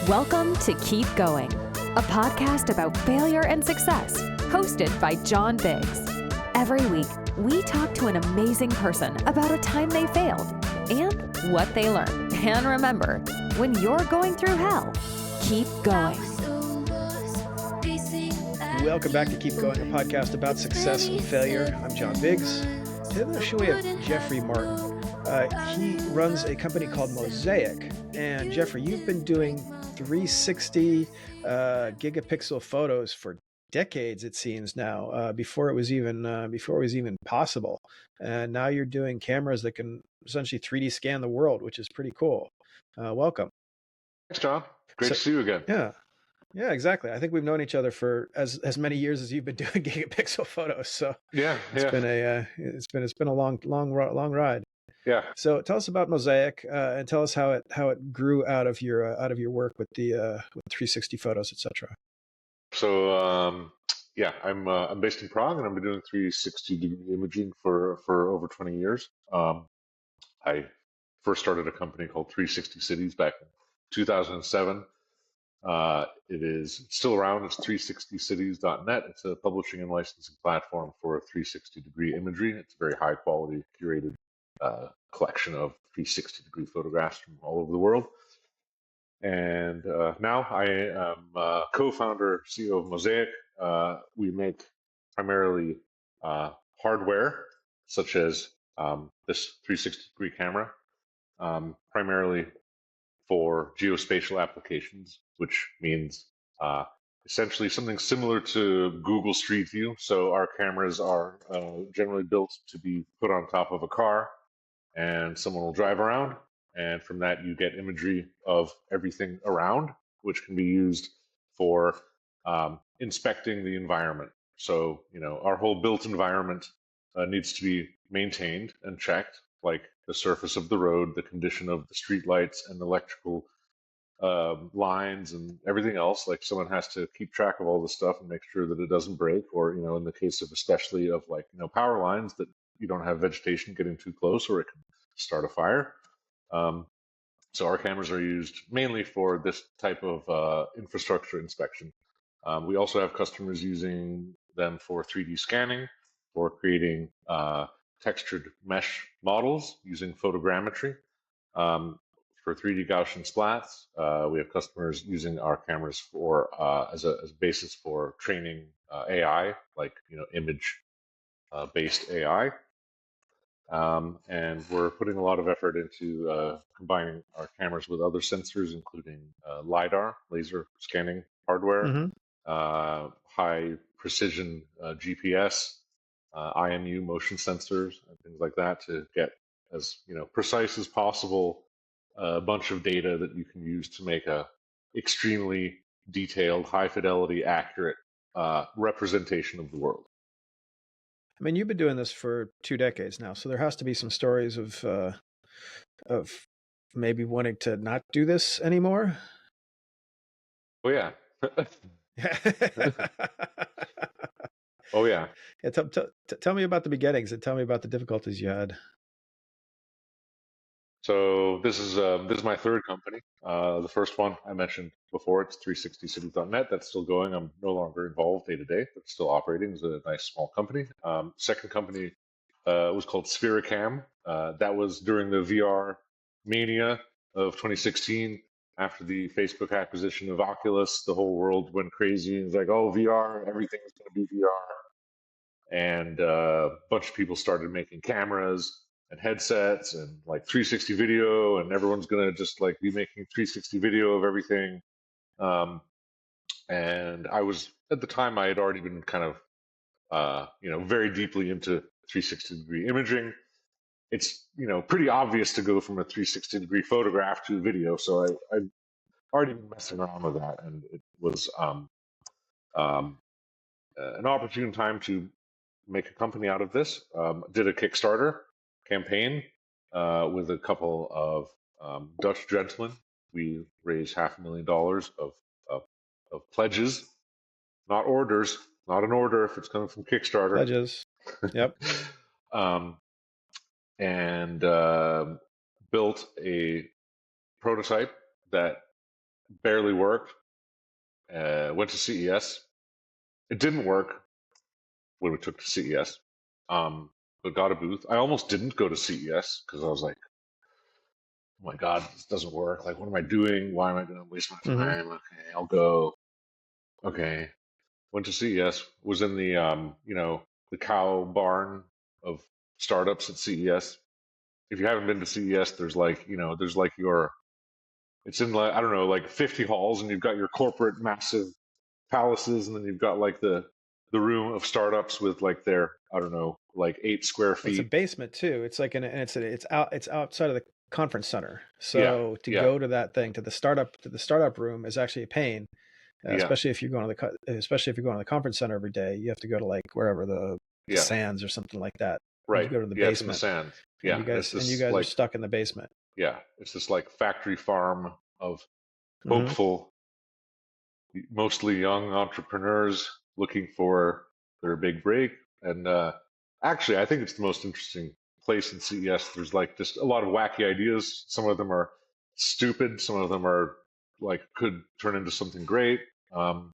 Welcome to Keep Going, a podcast about failure and success, hosted by John Biggs. Every week, we talk to an amazing person about a time they failed and what they learned. And remember, when you're going through hell, keep going. Welcome back to Keep Going, a podcast about success and failure. I'm John Biggs. Today on the show we have Jeffrey Martin. He runs a company called Mosaic. And Jeffrey, you've been doing 360 gigapixel photos for decades, it seems now. Before it was even possible. And now you're doing cameras that can essentially 3D scan the world, which is pretty cool. Welcome. Thanks, John. Great to see you again. Yeah, exactly. I think we've known each other for as many years as you've been doing gigapixel photos. So it's been a long ride. Yeah. So tell us about Mosaic and tell us how it grew out of your work with the with 360 photos, etc. So I'm based in Prague, and I've been doing 360 degree imaging for over 20 years. I first started a company called 360 Cities back in 2007. It is still around. It's 360cities.net. It's a publishing and licensing platform for 360 degree imagery. It's a very high quality curated collection of 360 degree photographs from all over the world. And now I am co-founder, CEO of Mosaic. We make primarily hardware, such as this 360 degree camera, primarily for geospatial applications, which means essentially something similar to Google Street View. So our cameras are generally built to be put on top of a car, and someone will drive around, and from that you get imagery of everything around, which can be used for inspecting the environment. So, our whole built environment needs to be maintained and checked, like the surface of the road, the condition of the street lights and electrical lines and everything else. Like, someone has to keep track of all this stuff and make sure that it doesn't break, or, in the case of especially of power lines, that you don't have vegetation getting too close or it can start a fire. So our cameras are used mainly for this type of infrastructure inspection. We also have customers using them for 3D scanning, for creating textured mesh models using photogrammetry. For 3D Gaussian splats, we have customers using our cameras for as a basis for training AI, like image based AI. And we're putting a lot of effort into combining our cameras with other sensors, including LiDAR, laser scanning hardware, high precision GPS, IMU motion sensors, and things like that, to get as precise as possible a bunch of data that you can use to make a extremely detailed, high fidelity, accurate representation of the world. I mean, you've been doing this for 2 decades now, so there has to be some stories of maybe wanting to not do this anymore. Oh yeah. Oh yeah. Tell me about the beginnings and tell me about the difficulties you had. So this is my third company. The first one I mentioned before, it's 360cities.net. That's still going. I'm no longer involved day to day, but still operating as a nice small company. Second company was called Sphericam. That was during the VR mania of 2016. After the Facebook acquisition of Oculus, the whole world went crazy. It was like, oh, VR, everything's going to be VR. And a bunch of people started making cameras and headsets and like 360 video, and everyone's gonna just like be making 360 video of everything. And I was, at the time, I had already been kind of very deeply into 360 degree imaging. It's pretty obvious to go from a 360 degree photograph to video, so I'd already been messing around with that, and it was an opportune time to make a company out of this. Did a Kickstarter campaign with a couple of Dutch gentlemen. We raised $500,000 of pledges, not orders, not an order if it's coming from Kickstarter. Pledges. Yep. And built a prototype that barely worked. Went to CES. It didn't work when we took to CES, but got a booth. I almost didn't go to CES because I was like, oh my God, this doesn't work. Like, what am I doing? Why am I going to waste my Mm-hmm. time? Okay, I'll go. Okay. Went to CES, was in the, the cow barn of startups at CES. If you haven't been to CES, there's like, there's like it's in like, I don't know, like 50 halls, and you've got your corporate massive palaces, and then you've got like the room of startups with like their, I don't know, like 8 square It's a feet. basement too. It's like it's outside of the conference center. Yeah, So to yeah, go to that thing to the startup room is actually a pain, yeah, especially if you're going to the conference center every day. You have to go to like wherever the yeah, Sands or something like that. You right. go to the Yeah, it's in the basement, sand. and Yeah, and it's you this guys are like, stuck in the basement. yeah, it's this like factory farm of Mm-hmm. hopeful, mostly young entrepreneurs looking for their big break. And actually, I think it's the most interesting place in CES. There's like just a lot of wacky ideas. Some of them are stupid. Some of them are like could turn into something great. Um,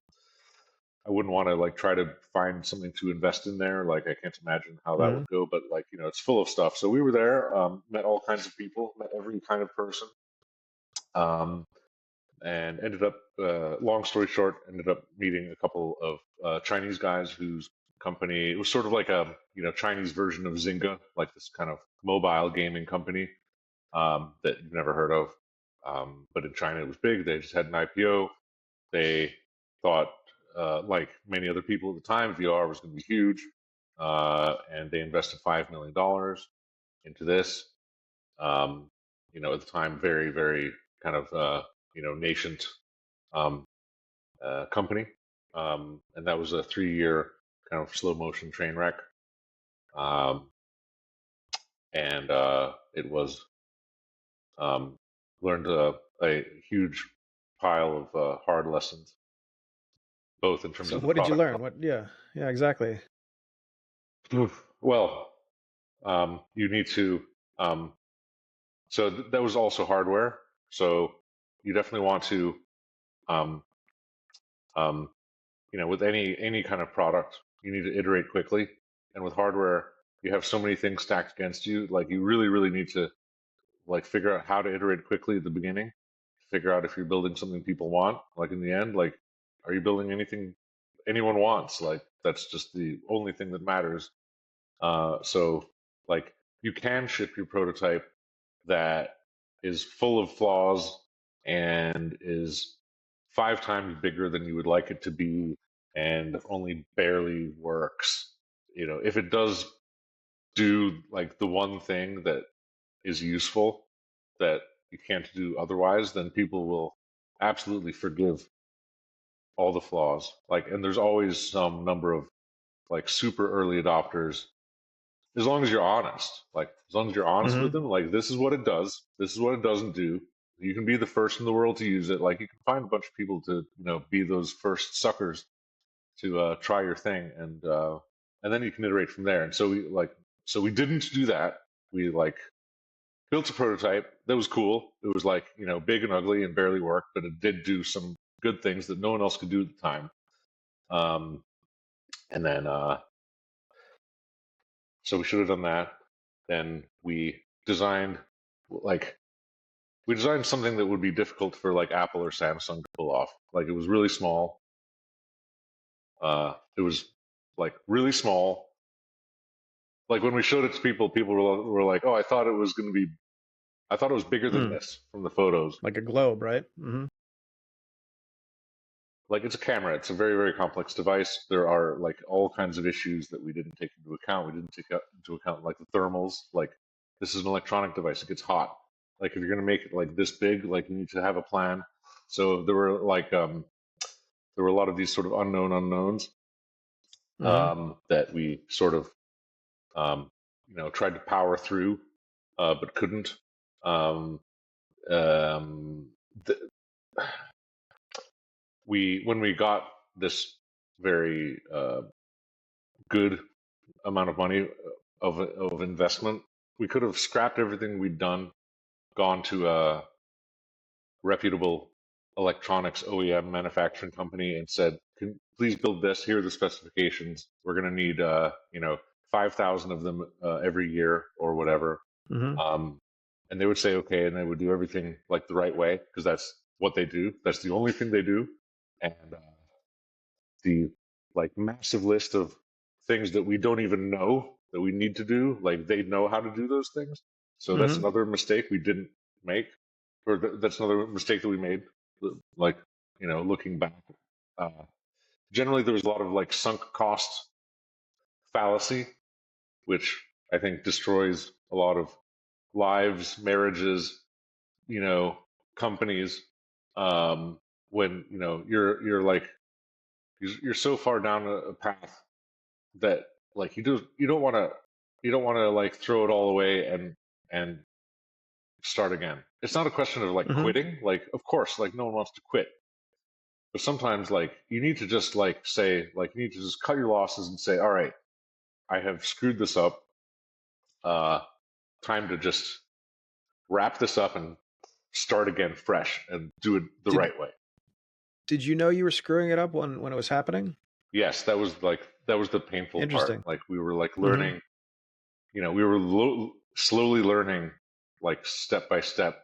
I wouldn't want to like try to find something to invest in there. Like I can't imagine how that Mm-hmm. would go. But like it's full of stuff. So we were there, met all kinds of people, met every kind of person. Um, and ended up, long story short, ended up meeting a couple of Chinese guys whose company, it was sort of like a Chinese version of Zynga, like this kind of mobile gaming company that you've never heard of. But in China it was big. They just had an IPO. They thought, like many other people at the time, VR was going to be huge, and they invested $5 million into this. Um, at the time, very, very kind of nascent um, company, and that was a 3 year kind of slow motion train wreck, um, and it was um, learned a huge pile of hard lessons, both in terms So of the what did you product. learn? What? Yeah, yeah, exactly. Well, you need to. Um, so that was also hardware. So you definitely want to, um, um, with any kind of product, you need to iterate quickly. And with hardware, you have so many things stacked against you. Like you really, really need to like figure out how to iterate quickly at the beginning. Figure out if you're building something people want. Like in the end, like are you building anything anyone wants? Like that's just the only thing that matters. So like you can ship your prototype that is full of flaws and is 5 times bigger than you would like it to be and only barely works. If it does do like the one thing that is useful that you can't do otherwise, then people will absolutely forgive all the flaws. Like, and there's always some number of like super early adopters. As long as you're honest, like as long as you're honest with Mm-hmm. them, like this is what it does, this is what it doesn't do. You can be the first in the world to use it. Like you can find a bunch of people to be those first suckers to try your thing, and then you can iterate from there. And so we didn't do that. We like built a prototype that was cool. It was like big and ugly and barely worked, but it did do some good things that no one else could do at the time. Um, and then so we should have done that. Then designed like we designed something that would be difficult for like Apple or Samsung to pull off. Like it was really small. It was like really small. Like when we showed it to people, people were like, "Oh, I thought it was bigger than Mm. this from the photos." Like a globe, right? Mm-hmm. Like it's a camera. It's a very, very complex device. There are like all kinds of issues that we didn't take into account. We didn't take into account like the thermals. Like this is an electronic device. It gets hot. Like if you're going to make it like this big, like you need to have a plan. So there were a lot of these sort of unknown unknowns Mm-hmm. that we sort of tried to power through, but couldn't. Um, um, th- when we got this very good amount of money of investment, we could have scrapped everything we'd done, gone to a reputable electronics OEM manufacturing company and said, please build this. Here are the specifications. We're going to need, 5,000 of them every year or whatever. Mm-hmm. And they would say, okay, and they would do everything like the right way because that's what they do. That's the only thing they do. And the like massive list of things that we don't even know that we need to do, like they know how to do those things. So that's Mm-hmm. another mistake we didn't make, or that's another mistake that we made. Like, looking back, uh, generally there was a lot of like sunk cost fallacy, which I think destroys a lot of lives, marriages, you know, companies. When you're like you're so far down a path that like you don't want to like throw it all away and start again. It's not a question of like Mm-hmm. quitting. Like, of course, like no one wants to quit, but sometimes like you need to just like say like you need to just cut your losses and say, all right, I have screwed this up. Uh, Time to just wrap this up and start again fresh and do it the Did right way. Did you know you were screwing it up when it was happening? Yes, that was the painful part. Interesting. Like we were like Mm-hmm. learning, we were slowly learning, like step by step,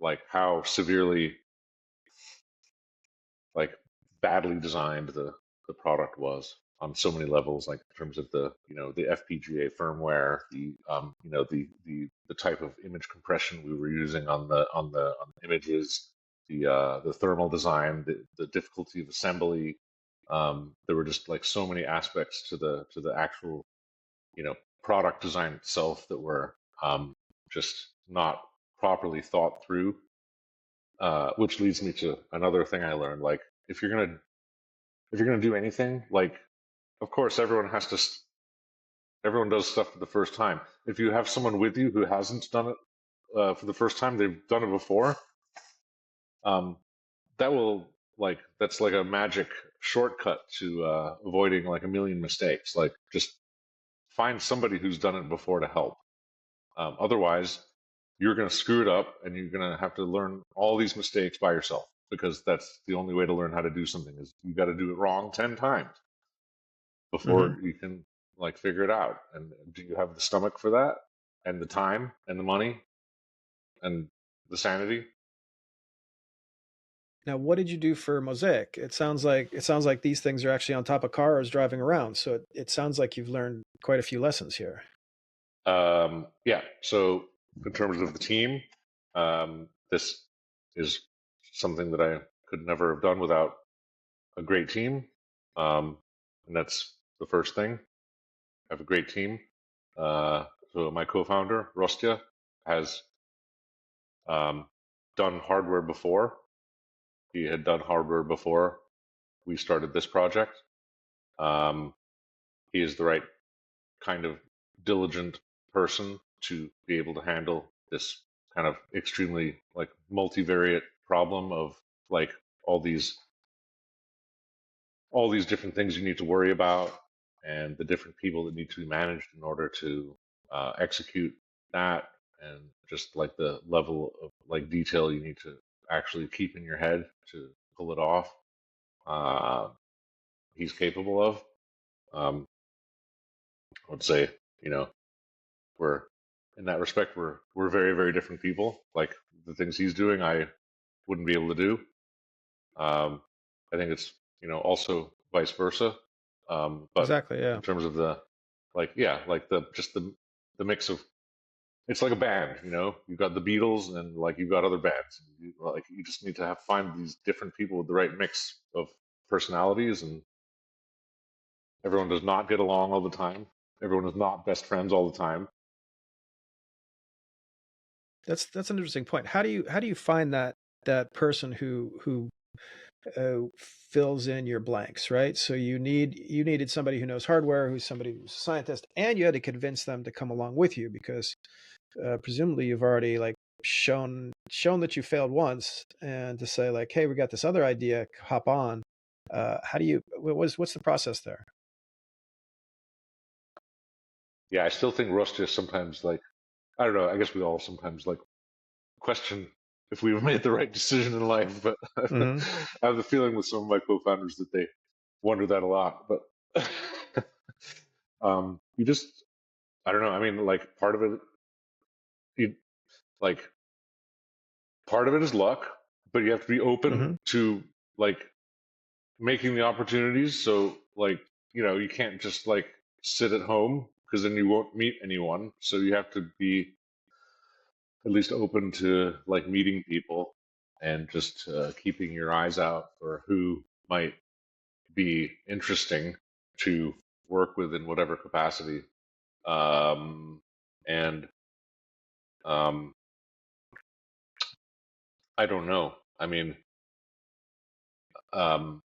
like how severely, like badly designed the product was on so many levels, like in terms of the FPGA firmware, the type of image compression we were using on the images, the thermal design, the difficulty of assembly. There were just like so many aspects to the actual product design itself that were just not properly thought through. Which leads me to another thing I learned. Like if you're gonna do anything, like of course everyone does stuff for the first time. If you have someone with you who hasn't done it for the first time, they've done it before. Um, that's like a magic shortcut to avoiding like a million mistakes. Like just find somebody who's done it before to help. Otherwise, you're going to screw it up and you're going to have to learn all these mistakes by yourself because that's the only way to learn how to do something is you got to do it wrong 10 times Mm-hmm. before you can like figure it out. And do you have the stomach for that and the time and the money and the sanity? Now, what did you do for Mosaic? It sounds like these things are actually on top of cars driving around. So it sounds like you've learned quite a few lessons here. Yeah. So in terms of the team, this is something that I could never have done without a great team. And that's the first thing. I have a great team. So my co-founder, Rostya, has um, done hardware before. He had done hardware before we started this project. Um, he is the right kind of diligent person to be able to handle this kind of extremely like multivariate problem of like all these all these different things you need to worry about and the different people that need to be managed in order to execute that and just like the level of like detail you need to actually keep in your head to pull it off. uh, he's capable of. I would say, you know, we're in that respect we're very very different people. Like the things he's doing, I wouldn't be able to do. I think it's also vice versa. But Exactly. Yeah. in terms of the like, yeah, like the mix of it's like a band. You've got the Beatles and like you've got other bands. Like you just need to find these different people with the right mix of personalities, and everyone does not get along all the time. Everyone is not best friends all the time. That's an interesting point. How do you find that person who fills in your blanks, right? So you needed somebody who knows hardware, who's somebody who's a scientist, and you had to convince them to come along with you because presumably you've already like shown that you failed once, and to say like, hey, we got this other idea, hop on. How do you what's the process there? Yeah, I still think Rust is sometimes like, I don't know. I guess we all sometimes like question if we've made the right decision in life. But Hmm. I have the feeling with some of my co-founders that they wonder that a lot. But you just, I don't know. I mean, like you, like part of it is luck, but you have to be open Hmm. to like making the opportunities. So like, you can't just like sit at home because then you won't meet anyone. So you have to be at least open to like meeting people and just keeping your eyes out for who might be interesting to work with in whatever capacity. And um, I don't know. I mean, um,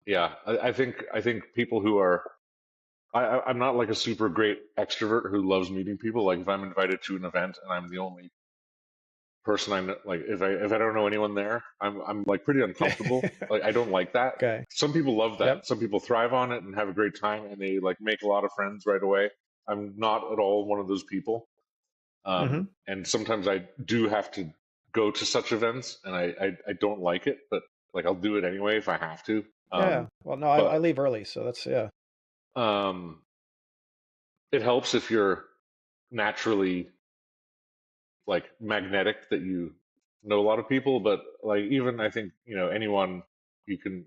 yeah, I think people who are I'm not like a super great extrovert who loves meeting people. Like if I'm invited to an event and I'm the only person I know, like if I don't know anyone there, I'm like pretty uncomfortable. Like I don't like that. Okay. Some people love Yep. that. Some people thrive on it and have a great time and they like make a lot of friends right away. I'm not at all one of those people. Hmm. And sometimes I do have to go to such events and I don't like it, but like I'll do it anyway if I have to. Yeah. Well, no, I But leave early, so that's yeah. um, it helps if you're naturally like magnetic that you know a lot of people, but like even I think anyone you can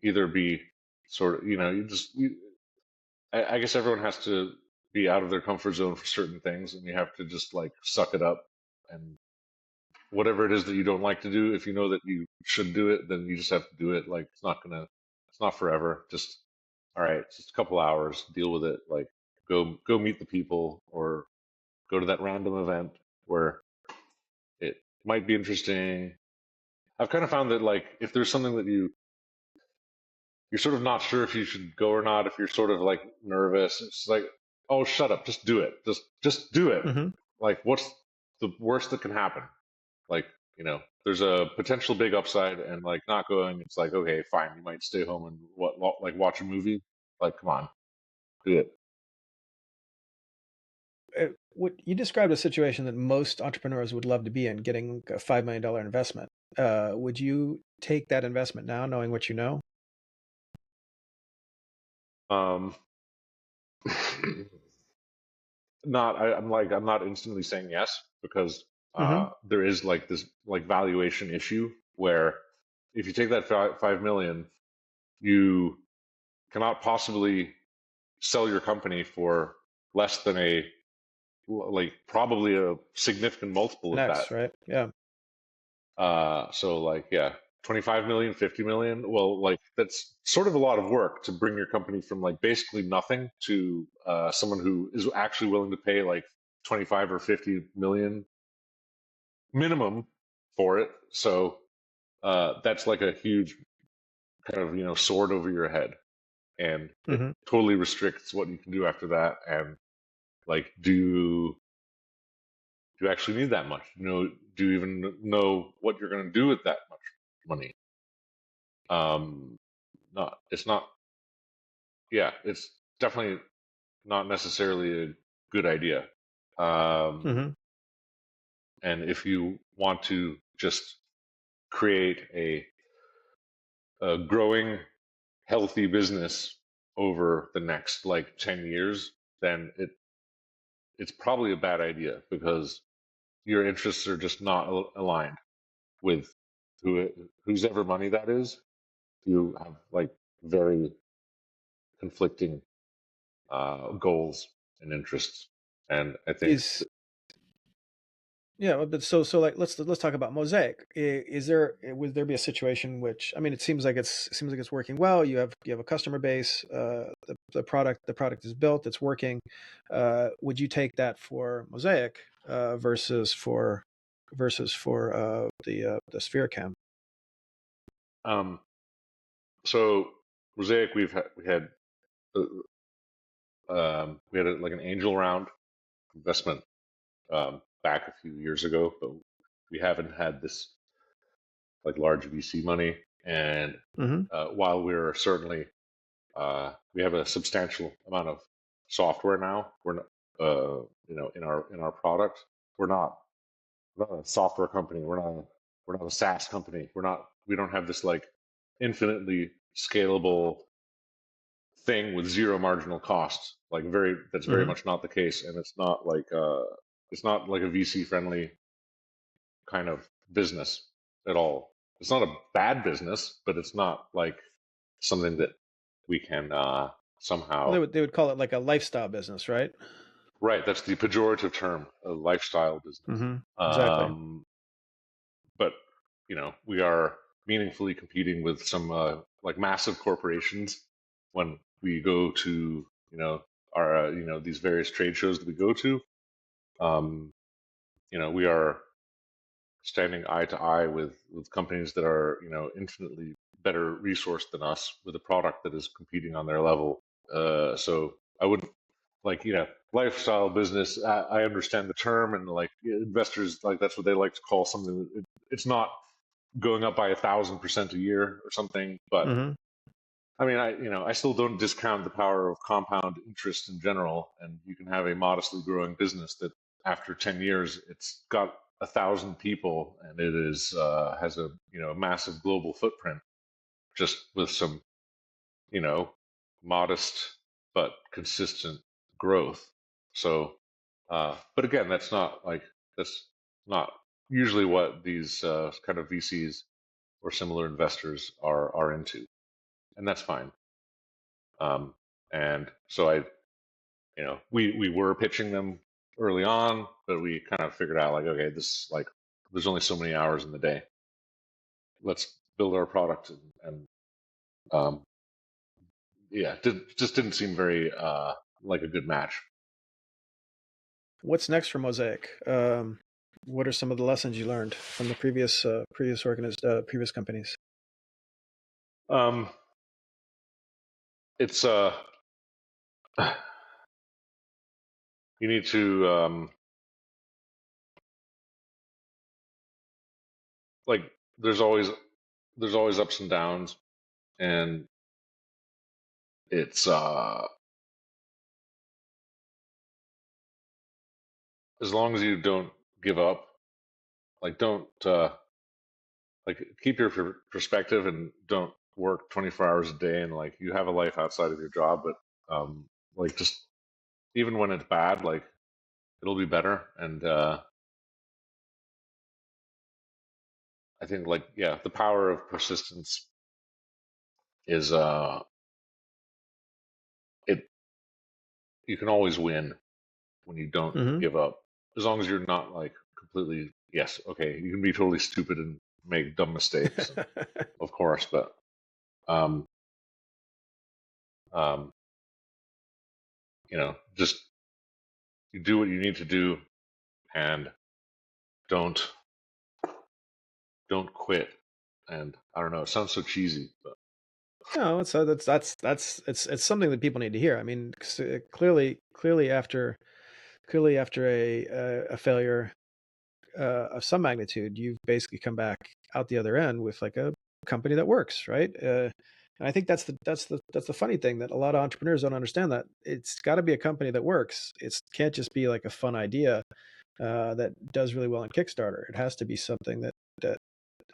either be sort of I guess everyone has to be out of their comfort zone for certain things, and you have to just like suck it up and whatever it is that you don't like to do, if you know that you should do it, then you just have to do it. Like it's not forever. Just all right, it's just a couple hours, deal with it. Like go meet the people or go to that random event where it might be interesting. I've kind of found that like if there's something that you're sort of not sure if you should go or not, if you're sort of like nervous, it's like, oh, shut up, just do it. Just do it. Hmm. Like what's the worst that can happen? Like, there's a potential big upside and like not going, it's like, okay, fine, you might stay home and like watch a movie. Like, come on, do it. What you described a situation that most entrepreneurs would love to be in, getting a $5 million investment. Would you take that investment now, knowing what you know? Um not I'm not instantly saying yes because Hmm. there is like this like valuation issue where if you take that 5 million, you cannot possibly sell your company for less than a like probably a significant multiple of that. Next, right? Yeah. So like yeah, 25 million, 50 million. Well, like that's sort of a lot of work to bring your company from like basically nothing to someone who is actually willing to pay like 25 or 50 million minimum for it. So that's like a huge kind of sword over your head, and it Hmm. totally restricts what you can do after that. And like, do you actually need that much? Do you even know what you're going to do with that much money? Not, it's not, yeah, it's definitely not necessarily a good idea. Um, Hmm. and if you want to just create a growing, healthy business over the next like 10 years, then it's probably a bad idea because your interests are just not aligned with whose ever money that is. You have like very conflicting goals and interests, and I think Is Yeah, but so like let's talk about Mosaic. Is there would there be a situation which, I mean, it seems like it's working well. You have a customer base. The product is built. It's working. Would you take that for Mosaic versus for the Sphere Cam? um, so Mosaic uh, we had like an angel round investment back a few years ago, but we haven't had this like large VC money. And Hmm. while we're certainly we have a substantial amount of software now, we're not, in our product, we're not not a software company. We're not a SaaS company. We don't have this like infinitely scalable thing with zero marginal costs. That's very Hmm. much not the case, and it's not like a VC friendly kind of business at all. It's not a bad business, but it's not like something that we can Well, somehow. they would call it like a lifestyle business, right? Right, that's the pejorative term, a lifestyle business. Hmm. Exactly. Um, but we are meaningfully competing with some like massive corporations when we go to our these various trade shows that we go to. Um, we are standing eye to eye with companies that are infinitely better resourced than us with a product that is competing on their level. So I wouldn't like lifestyle business. I understand the term, and like investors like that's what they like to call something. It's not going up by 1,000% a year or something. But Hmm. I mean, I still don't discount the power of compound interest in general. And you can have a modestly growing business that after 10 years, it's got 1,000 people and it is has a massive global footprint just with some you know modest but consistent growth. So, but again, that's not usually what these kind of VCs or similar investors are into, and that's fine. And so we were pitching them early on, but we kind of figured out like, okay, this like there's only so many hours in the day. Let's build our product, and um, yeah, just didn't seem very like a good match. What's next for Mosaic? What are some of the lessons you learned from the previous companies? Um, it's you need to like there's always ups and downs, and it's as long as you don't give up, like don't like keep your perspective and don't work 24 hours a day, and like you have a life outside of your job, but like just even when it's bad, like it'll be better. And I think like yeah, the power of persistence is it you can always win when you don't Hmm. give up, as long as you're not like completely, yes, okay, you can be totally stupid and make dumb mistakes, of course, but um um just you do what you need to do, and don't quit. And I don't know, it sounds so cheesy, but No, it's something that people need to hear. I mean, clearly after a failure of some magnitude, you've basically come back out the other end with like a company that works, right? And I think that's the funny thing that a lot of entrepreneurs don't understand, that it's got to be a company that works. It can't just be like a fun idea that does really well on Kickstarter. It has to be something that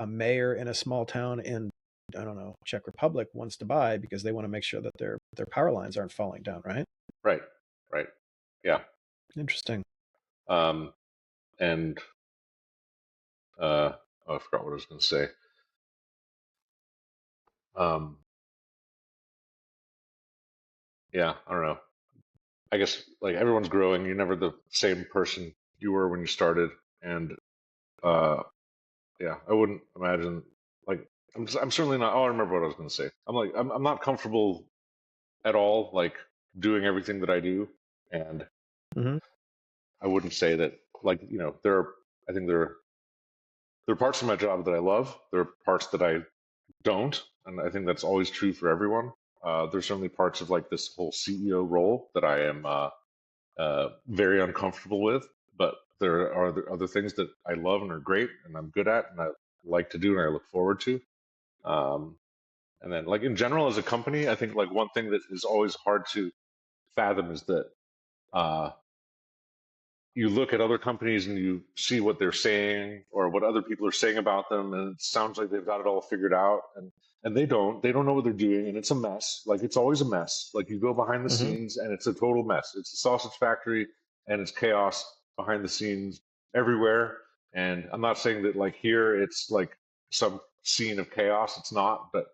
a mayor in a small town in, I don't know, Czech Republic wants to buy because they want to make sure that their power lines aren't falling down, right? right, right, yeah. Interesting. um and oh, I forgot what I was going to say. um yeah, I don't know, I guess like everyone's growing. You're never the same person you were when you started, and uh yeah, I wouldn't imagine like I'm certainly not. Oh, I remember what I was going to say. I'm not comfortable at all like doing everything that I do, and Hmm. I wouldn't say that like there are, I think there are parts of my job that I love. There are parts that I don't, and I think that's always true for everyone. There's certainly parts of like this whole CEO role that I am very uncomfortable with, but there are other things that I love and are great and I'm good at and I like to do and I look forward to. Um, and then, like in general, as a company, I think like one thing that is always hard to fathom is that uh, you look at other companies and you see what they're saying or what other people are saying about them, and it sounds like they've got it all figured out, and they don't know what they're doing, and it's a mess. Like, it's always a mess. Like, you go behind the Mm-hmm. scenes and it's a total mess. It's a sausage factory, and it's chaos behind the scenes everywhere. And I'm not saying that, like, here it's like some scene of chaos. It's not, but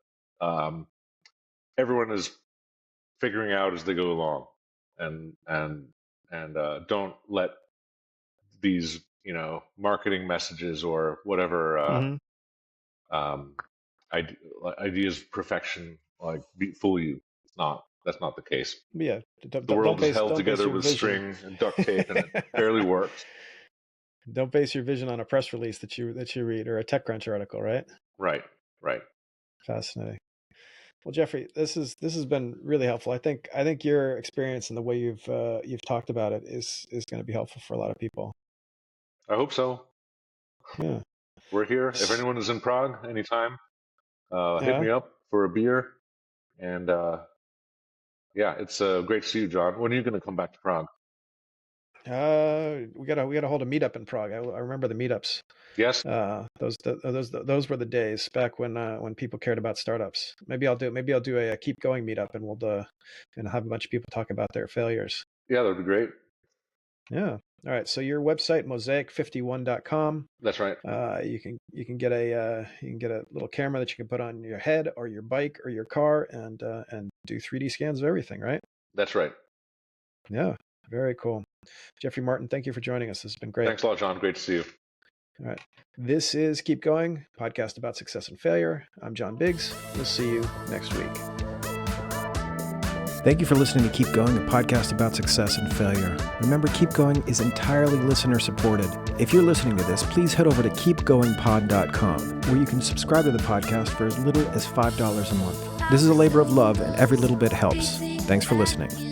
everyone is figuring out as they go along, and don't let these, marketing messages or whatever, Mm-hmm. um, ide- ideas of perfection, like, fool you. That's not the case. Yeah. The world is held Don't base together your with vision. string and duct tape, and it barely works. Don't base your vision on a press release that you read or a TechCrunch article, right? Right, right. Fascinating. Well, Jeffrey, this has been really helpful. I think your experience and the way you've talked about it is going to be helpful for a lot of people. I hope so. Yeah. We're here. If anyone is in Prague anytime, hit Yeah. me up for a beer. And yeah, it's great to see you, John. When are you going to come back to Prague? We gotta hold a meetup in Prague. I remember the meetups. Yes, Those were the days back when people cared about startups. Maybe I'll do a keep going meetup, and we'll and have a bunch of people talk about their failures. yeah, that would be great. Yeah. All right. So your website, mosaic51.com. That's right. You can get a little camera that you can put on your head or your bike or your car and do 3D scans of everything, right? That's right. Yeah. Very cool. Jeffrey Martin, thank you for joining us. This has been great. Thanks a lot, John. Great to see you. All right. This is Keep Going, podcast about success and failure. I'm John Biggs. We'll see you next week. Thank you for listening to Keep Going, a podcast about success and failure. Remember, Keep Going is entirely listener supported. If you're listening to this, please head over to keepgoingpod.com, where you can subscribe to the podcast for as little as $5 a month. This is a labor of love, and every little bit helps. Thanks for listening.